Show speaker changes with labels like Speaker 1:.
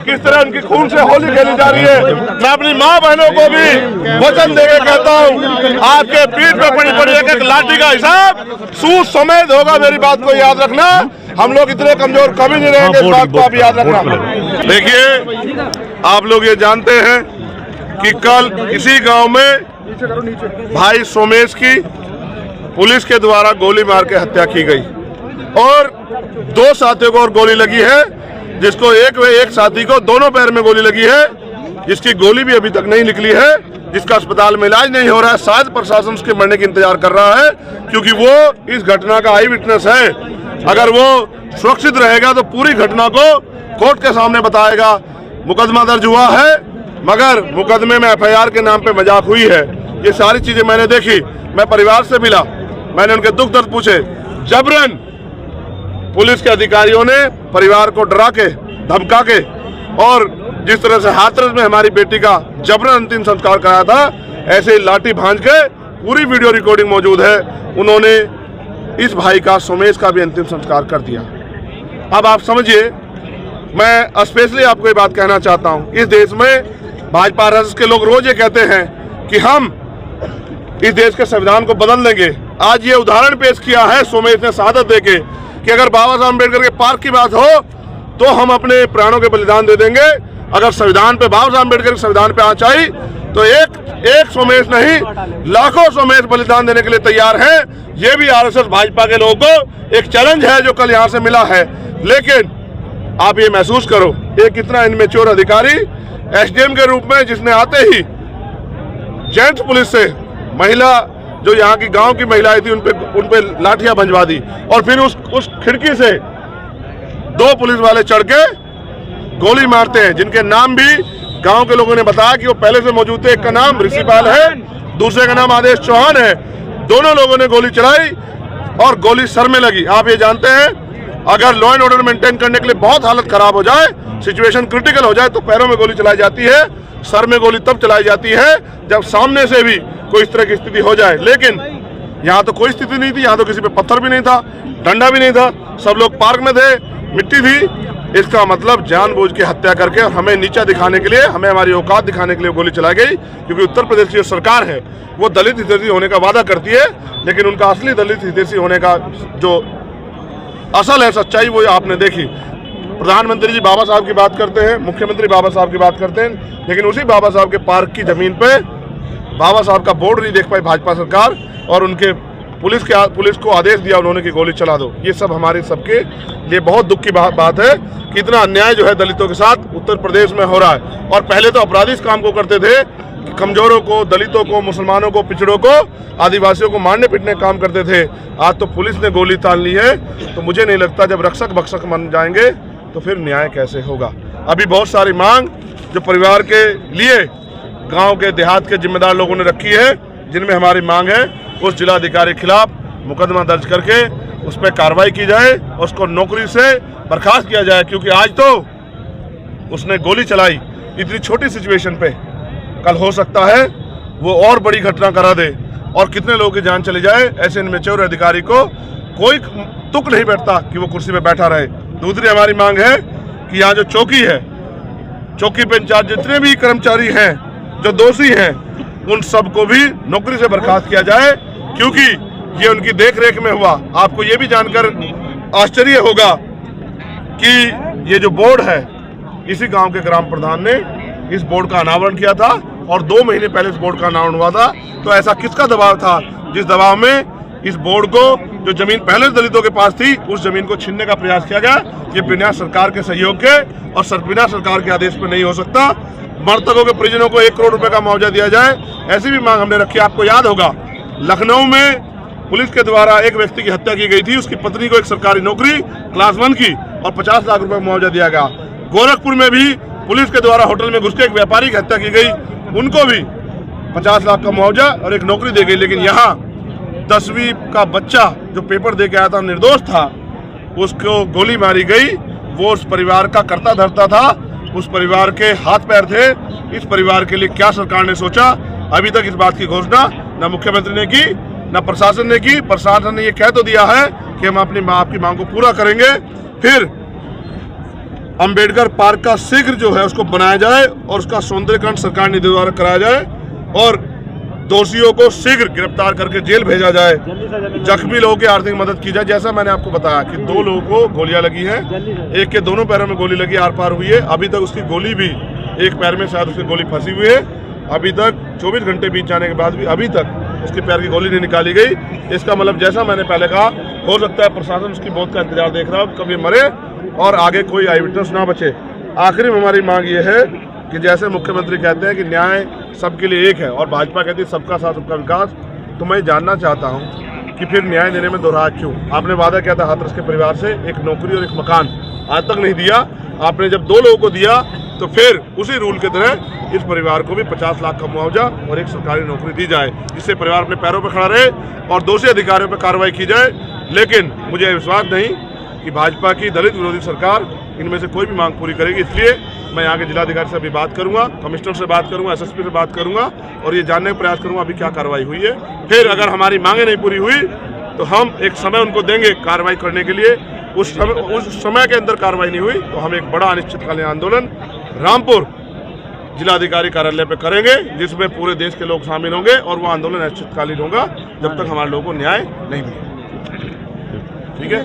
Speaker 1: किस तरह उनकी खून से होली खेली जा रही है। मैं अपनी माँ बहनों को भी वचन देके कहता हूँ, आपके पीठ पे पड़ी पड़ी एक लाठी का हिसाब सूद समेत होगा। मेरी बात को याद रखना, हम लोग इतने कमजोर कभी नहीं रहेंगे, इस बात को आप याद रखना। देखिए, आप लोग ये जानते हैं कि कल इसी गांव में भाई सोमेश की पुलिस के द्वारा गोली मार के हत्या की गई और 2 साथियों को और गोली लगी है, जिसको एक साथी को दोनों पैर में गोली लगी है, जिसकी गोली भी अभी तक नहीं निकली है, जिसका अस्पताल में इलाज नहीं हो रहा है। शायद प्रशासन उसके मरने की इंतजार कर रहा है, क्योंकि वो इस घटना का आई विटनेस है। अगर वो सुरक्षित रहेगा तो पूरी घटना को कोर्ट के सामने बताएगा। मुकदमा दर्ज हुआ है, मगर मुकदमे में FIR के नाम पे मजाक हुई है। ये सारी चीजें मैंने देखी। मैं परिवार से मिला, मैंने उनके दुख दर्द पूछे। जबरन पुलिस के अधिकारियों ने परिवार को डरा के, धमका के और जिस तरह से हाथरस में हमारी बेटी का जबरन अंतिम संस्कार कराया था, ऐसे ही लाठी भांज के पूरी वीडियो रिकॉर्डिंग मौजूद है। उन्होंने इस भाई का, सोमेश का भी अंतिम संस्कार कर दिया। अब आप समझिए, मैं स्पेशली आपको ये बात कहना चाहता हूँ, इस देश में भाजपा राजद के लोग रोज ये कहते हैं कि हम इस देश के संविधान को बदल देंगे। आज ये उदाहरण पेश किया है सोमेश ने शहादत देके कि अगर बाबा साहब अम्बेडकर के पार्क की बात हो तो हम अपने प्राणों के बलिदान दे देंगे। अगर संविधान पे, बाबा साहब अम्बेडकर के संविधान पे आँच आई तो एक सोमेश नहीं, लाखों सोमेश बलिदान देने के लिए तैयार हैं। ये भी RSS भाजपा के लोगों को एक चैलेंज है जो कल यहाँ से मिला है। लेकिन आप ये महसूस करो, एक इतना इनमेच्योर अधिकारी SDM के रूप में, जिसने आते ही जेंट्स पुलिस से महिला, जो यहाँ की गांव की महिलाएं थी, उन पे लाठियां भंजवा दी और फिर उस खिड़की से 2 पुलिस वाले चढ़ के गोली मारते हैं, जिनके नाम भी गांव के लोगों ने बताया कि वो पहले से मौजूद थे। एक का नाम ऋषिपाल है, दूसरे का नाम आदेश चौहान है। दोनों लोगों ने गोली चलाई और गोली सर में लगी। आप ये जानते हैं, अगर लॉ एंड ऑर्डर मेंटेन करने के लिए बहुत हालत खराब हो जाए, सिचुएशन क्रिटिकल हो जाए, तो पैरों में गोली चलाई जाती है। सर में गोली तब चलाई जाती है जब सामने से भी कोई इस तरह की स्थिति हो जाए। लेकिन यहाँ तो कोई स्थिति नहीं थी, यहाँ तो किसी पे पत्थर भी नहीं था, डंडा भी नहीं था, सब लोग पार्क में थे, मिट्टी थी। इसका मतलब जानबूझ के हत्या करके हमें नीचा दिखाने के लिए, हमें हमारी औकात दिखाने के लिए गोली चलाई गई। क्योंकि उत्तर प्रदेश की जो सरकार है वो दलित हितैषी होने का वादा करती है, लेकिन उनका असली दलित हितैषी होने का जो असल है, सच्चाई, वो आपने देखी। प्रधानमंत्री जी बाबा साहब की बात करते हैं, मुख्यमंत्री बाबा साहब की बात करते हैं, लेकिन उसी बाबा साहब के पार्क की जमीन पे बाबा साहब का बोर्ड नहीं देख पाई भाजपा सरकार, और उनके पुलिस को आदेश दिया उन्होंने कि गोली चला दो। ये सब हमारे सबके लिए बहुत दुख की बात है कि इतना अन्याय जो है दलितों के साथ उत्तर प्रदेश में हो रहा है। और पहले तो अपराधी इस काम को करते थे कि कमजोरों को, दलितों को, मुसलमानों को, पिछड़ों को, आदिवासियों को मारने पीटने का काम करते थे। आज तो पुलिस ने गोली तान ली है। तो मुझे नहीं लगता, जब रक्षक भक्षक बन जाएंगे तो फिर न्याय कैसे होगा। अभी बहुत सारी मांग जो परिवार के लिए गांव के, देहात के जिम्मेदार लोगों ने रखी है, जिनमें हमारी मांग है उस जिलाधिकारी के खिलाफ मुकदमा दर्ज करके उस पर कार्रवाई की जाए और उसको नौकरी से बर्खास्त किया जाए। क्योंकि आज तो उसने गोली चलाई इतनी छोटी सिचुएशन पे, कल हो सकता है वो और बड़ी घटना करा दे और कितने लोगों की जान चली जाए। ऐसे इनमेच्योर अधिकारी को कोई तुक नहीं बैठता कि वो कुर्सी पे बैठा रहे। दूसरी हमारी मांग है कि यहाँ जो चौकी है, चौकी पे इंचार्ज जितने भी कर्मचारी हैं जो दोषी हैं, उन सबको भी नौकरी से बर्खास्त किया जाए, क्योंकि ये उनकी देखरेख में हुआ। आपको ये भी जानकर आश्चर्य होगा कि ये जो बोर्ड है, इसी गांव के ग्राम प्रधान ने इस बोर्ड का अनावरण किया था और 2 महीने पहले इस बोर्ड का अनावरण हुआ था। तो ऐसा किसका दबाव था, जिस दबाव में इस बोर्ड को, जो जमीन पहले दलितों के पास थी, उस जमीन को छीनने का प्रयास किया गया। ये बिना सरकार के सहयोग के और बिना सरकार के आदेश पर नहीं हो सकता। मृतकों के परिजनों को 1 करोड़ रुपए का मुआवजा दिया जाए, ऐसी भी मांग हमने रखी। आपको याद होगा, लखनऊ में पुलिस के द्वारा एक व्यक्ति की हत्या की गई थी, उसकी पत्नी को एक सरकारी नौकरी क्लास 1 की और 50 लाख रुपए मुआवजा दिया गया। गोरखपुर में भी पुलिस के द्वारा होटल में घुस के एक व्यापारी की हत्या की गई, उनको भी 50 लाख का मुआवजा और एक नौकरी दी गई। लेकिन यहाँ 10वीं का बच्चा जो पेपर दे के आया था, निर्दोष था, उसको गोली मारी गई। वो उस परिवार का कर्ता धर्ता था, उस परिवार के हाथ पैर थे। इस परिवार के लिए क्या सरकार ने सोचा, अभी तक इस बात की घोषणा न मुख्यमंत्री ने की, न प्रशासन ने की। प्रशासन ने ये कह तो दिया है कि हम आपकी मांग को पूरा करेंगे। फिर अंबेडकर पार्क का शीघ्र जो है उसको बनाया जाए और उसका सौंदर्यीकरण सरकार निधि द्वारा कराया जाए और दोषियों को शीघ्र गिरफ्तार करके जेल भेजा जाए। जख्मी लोगों की आर्थिक मदद की जाए। जैसा मैंने आपको बताया कि 2 लोगों को गोलियां लगी हैं, एक के दोनों पैरों में गोली लगी, आर पार हुई है। अभी तक उसकी गोली भी एक पैर में शायद उसकी गोली फंसी हुई है। अभी तक 24 घंटे बीत जाने के बाद भी अभी तक उसके पैर की गोली नहीं निकाली गई। इसका मतलब जैसा मैंने पहले कहा, हो सकता है प्रशासन उसकी मौत का इंतजार देख रहा हो, कभी मरे और आगे कोई आई विटनेस ना बचे। आखिरी में हमारी मांग ये है कि जैसे मुख्यमंत्री कहते हैं कि न्याय सबके लिए एक है और भाजपा कहती है सबका साथ सबका विकास, तो मैं जानना चाहता हूं कि फिर न्याय देने में दोहरा क्यों? आपने वादा किया था हाथरस के परिवार से एक नौकरी और एक मकान, आज तक नहीं दिया। आपने जब 2 लोगों को दिया तो फिर उसी रूल के तरह इस परिवार को भी 50 लाख का मुआवजा और एक सरकारी नौकरी दी जाए, जिससे परिवार अपने पैरों पर खड़ा रहे और दोषी अधिकारियों पर कार्रवाई की जाए। लेकिन मुझे विश्वास नहीं कि भाजपा की दलित विरोधी सरकार इनमें से कोई भी मांग पूरी करेगी। इसलिए मैं यहाँ के जिलाधिकारी से अभी बात करूंगा, कमिश्नर से बात करूंगा, SSP से बात करूंगा और ये जानने का प्रयास करूंगा अभी क्या कार्रवाई हुई है। फिर अगर हमारी मांगे नहीं पूरी हुई तो हम एक समय उनको देंगे कार्रवाई करने के लिए। उस समय के अंदर कार्रवाई नहीं हुई तो हम एक बड़ा अनिश्चितकालीन आंदोलन रामपुर जिलाधिकारी कार्यालय पे करेंगे, जिसमें पूरे देश के लोग शामिल होंगे और वो आंदोलन अनिश्चितकालीन होगा जब तक हमारे लोगों को न्याय नहीं मिलेगा। ठीक है।